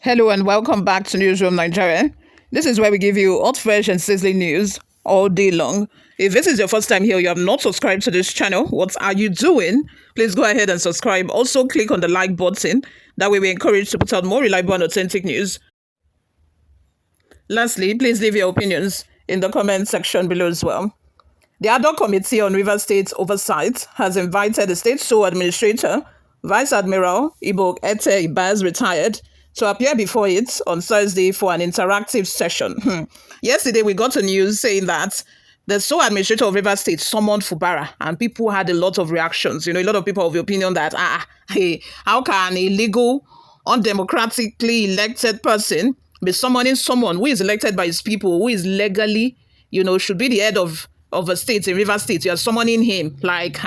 Hello and welcome back to Newsroom Nigeria. This is where we give you hot, fresh, and sizzling news all day long. If this is your first time here, you have not subscribed to this channel, what are you doing? Please go ahead and subscribe. Also, click on the like button. That way, we encourage to put out more reliable and authentic news. Lastly, please leave your opinions in the comment section below as well. The ad hoc committee on River State oversight has invited the state sole administrator, Vice Admiral Ibas, retired, to appear before it on Thursday for an interactive session. Yesterday, we got a news saying that the sole administrator of River State summoned Fubara, and people had a lot of reactions. A lot of people of the opinion that, hey, how can a legal, undemocratically elected person be summoning someone who is elected by his people, who is legally, should be the head of a state, in River State? You are summoning him. Like,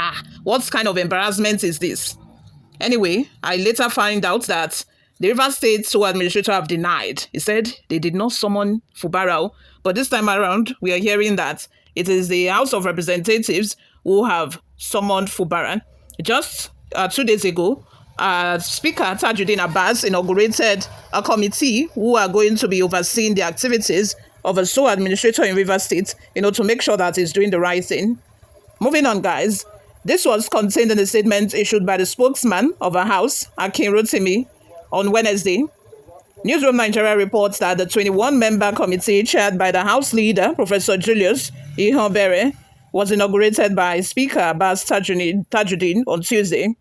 what kind of embarrassment is this? Anyway, I later find out that the River State sole administrator have denied. He said they did not summon Fubara, but this time around, we are hearing that it is the House of Representatives who have summoned Fubara. Just 2 days ago, Speaker Tajuddin Ibas inaugurated a committee who are going to be overseeing the activities of a sole administrator in River State, to make sure that he's doing the right thing. Moving on, guys. This was contained in a statement issued by the spokesman of a house, Akin Rotimi, on Wednesday. Newsroom Nigeria reports that the 21-member committee chaired by the House Leader, Professor Julius Ihonbere, was inaugurated by Speaker Abbas Tajuddin on Tuesday.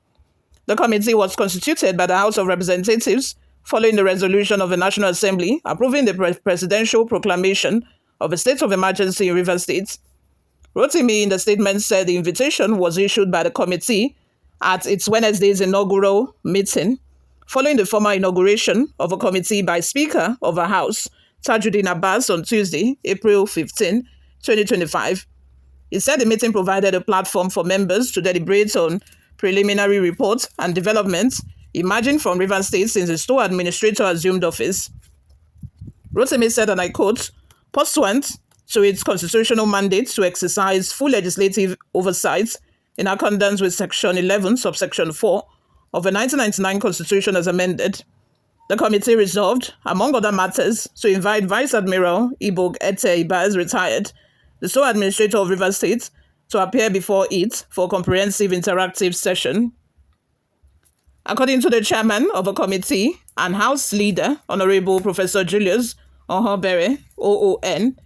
The committee was constituted by the House of Representatives following the resolution of the National Assembly approving the presidential proclamation of a state of emergency in River State. Rotimi in the statement said the invitation was issued by the committee at its Wednesday's inaugural meeting, following the formal inauguration of a committee by Speaker of a House, Tajuddin Abbas, on Tuesday, April 15, 2025. He said the meeting provided a platform for members to deliberate on preliminary reports and developments emerging from River State since the sole administrator assumed office. Rotimi said, and I quote, "Pursuant to its constitutional mandate to exercise full legislative oversight in accordance with Section 11, subsection 4 of the 1999 Constitution as amended, the committee resolved, among other matters, to invite Vice Admiral Ibas, retired, the sole administrator of River State, to appear before it for a comprehensive interactive session." According to the chairman of a committee and House Leader, Honorable Professor Julius Ihonbere, OON,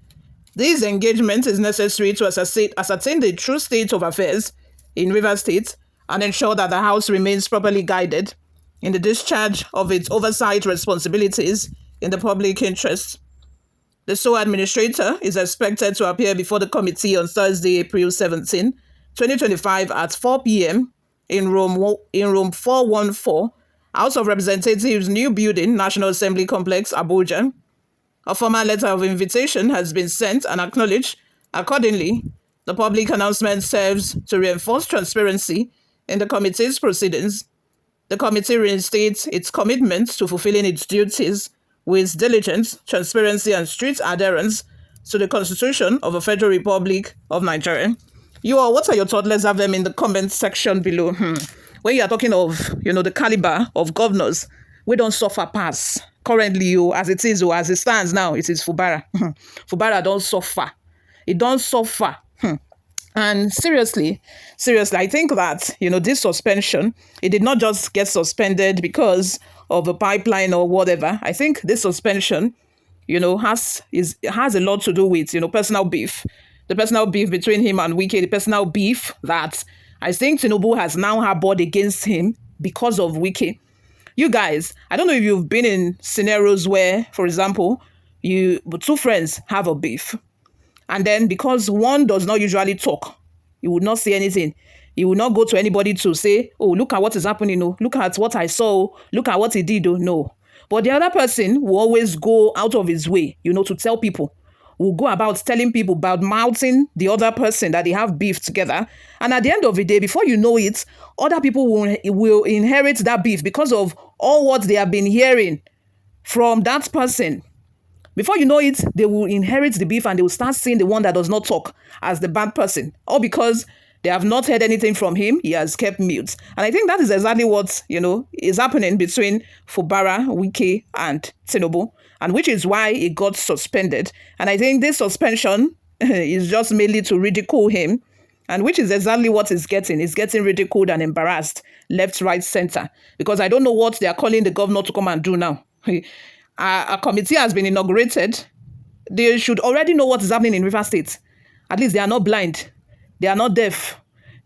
this engagement is necessary to ascertain the true state of affairs in River State and ensure that the House remains properly guided in the discharge of its oversight responsibilities in the public interest. The sole administrator is expected to appear before the committee on Thursday, April 17, 2025 at 4 p.m. in room 414, House of Representatives, New Building, National Assembly Complex, Abuja. A formal letter of invitation has been sent and acknowledged. Accordingly, the public announcement serves to reinforce transparency in the committee's proceedings. The committee reinstates its commitment to fulfilling its duties with diligence, transparency, and strict adherence to the Constitution of the Federal Republic of Nigeria. You all, what are your thoughts? Let's have them in the comment section below. When you are talking of, the caliber of governors, we don't suffer pass. Currently, as it is, as it stands now, it is Fubara. Fubara don't suffer. It don't suffer. And seriously, I think that, this suspension, it did not just get suspended because of a pipeline or whatever. I think this suspension, has a lot to do with, personal beef. The personal beef between him and Wike, the personal beef that I think Tinubu has now harbored against him because of Wike. You guys, I don't know if you've been in scenarios where, for example, two friends have a beef. And then because one does not usually talk, you would not say anything. You will not go to anybody to say, oh, look at what is happening. Oh, look at what I saw. Look at what he did. Oh, no. But the other person will always go out of his way, to tell people. Will go about telling people about mouthing the other person that they have beef together. And at the end of the day, before you know it, other people will inherit that beef because of all what they have been hearing from that person. Before you know it, they will inherit the beef and they will start seeing the one that does not talk as the bad person. All because They have not heard anything from him. He has kept mute. And I think that is exactly what, is happening between Fubara, Wike, and Tinubu, and which is why he got suspended. And I think this suspension is just mainly to ridicule him, and which is exactly what he's getting. He's getting ridiculed and embarrassed, left, right, center, because I don't know what they are calling the governor to come and do now. A committee has been inaugurated. They should already know what is happening in River State. At least they are not blind. They are not deaf.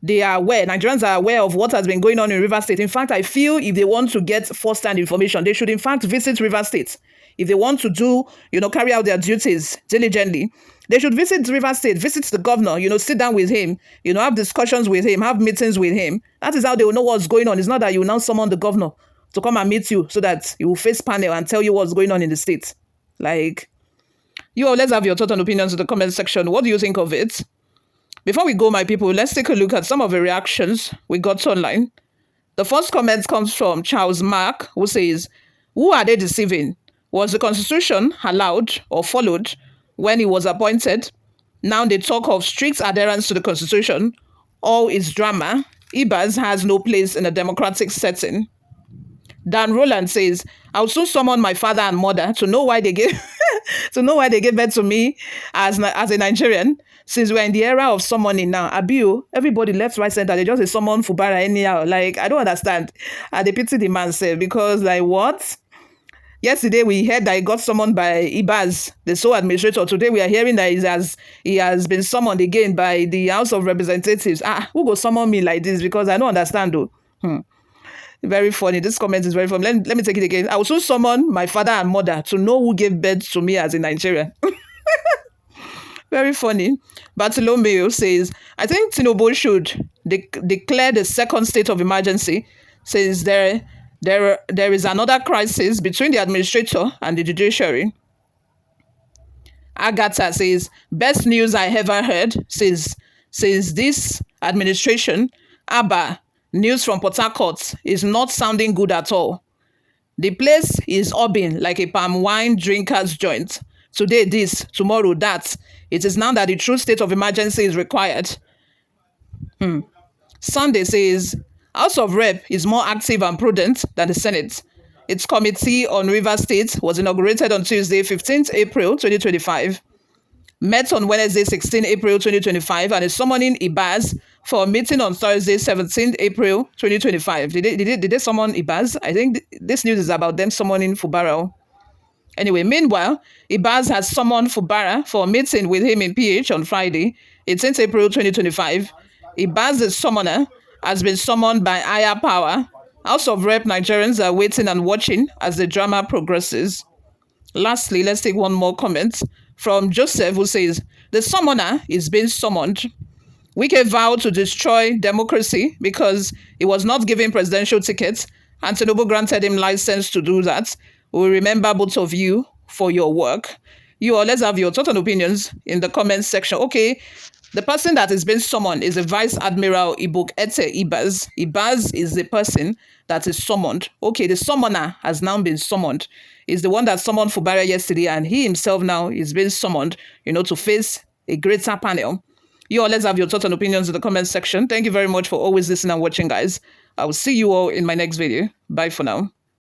They are aware. Nigerians are aware of what has been going on in River State. In fact, I feel if they want to get first-hand information, they should in fact visit River State. If they want to do, carry out their duties diligently, they should visit River State, visit the governor, sit down with him, have discussions with him, have meetings with him. That is how they will know what's going on. It's not that you now summon the governor to come and meet you so that he will face panel and tell you what's going on in the state. Like, let's have your thoughts and opinions in the comment section. What do you think of it? Before we go, my people, let's take a look at some of the reactions we got online. The first comment comes from Charles Mark, who says, "Who are they deceiving? Was the Constitution allowed or followed when he was appointed? Now they talk of strict adherence to the Constitution. All is drama. Ibas has no place in a democratic setting." Dan Roland says, "I will soon summon my father and mother to know why they gave birth to me as a Nigerian. Since we're in the era of summoning now, Abiu, everybody left, right, center, they just summon Fubara anyhow. Like, I don't understand. They pity the man self because, like, what? Yesterday we heard that he got summoned by Ibas, the sole administrator. Today we are hearing that he has been summoned again by the House of Representatives. Who go summon me like this? Because I don't understand though. Very funny. This comment is very funny. Let me take it again. I will soon summon my father and mother to know who gave birth to me as a Nigerian. Very funny. Bartolomeo says, "I think Tinubu should declare the second state of emergency, since there is another crisis between the administrator and the judiciary." Agatha says, "Best news I ever heard since this administration. Abba, news from Port Harcourt is not sounding good at all. The place is ubbing like a palm wine drinker's joint. Today this, tomorrow that. It is now that the true state of emergency is required." Sunday says, "House of Rep is more active and prudent than the Senate. Its committee on River State was inaugurated on Tuesday, 15th April 2025. Met on Wednesday, 16th April 2025, and is summoning Ibas for a meeting on Thursday, 17th April 2025. Did they summon Ibas? I think this news is about them summoning Fubara. Anyway, meanwhile, Ibas has summoned Fubara for a meeting with him in PH on Friday, 18th April 2025. Ibas, the summoner, has been summoned by higher power. House of Rep Nigerians are waiting and watching as the drama progresses." Lastly, let's take one more comment from Joseph, who says, "The summoner is being summoned. Wike vowed to destroy democracy because he was not given presidential tickets, and Tinubu granted him license to do that. We remember both of you for your work." Let's have your thoughts and opinions in the comments section. Okay, the person that is being summoned is the Vice Admiral Ibok Ete Ibas. Ibas is the person that is summoned. Okay, the summoner has now been summoned. Is the one that summoned Fubara yesterday, and he himself now is being summoned, to face a greater panel. Let's have your thoughts and opinions in the comments section. Thank you very much for always listening and watching, guys. I will see you all in my next video. Bye for now.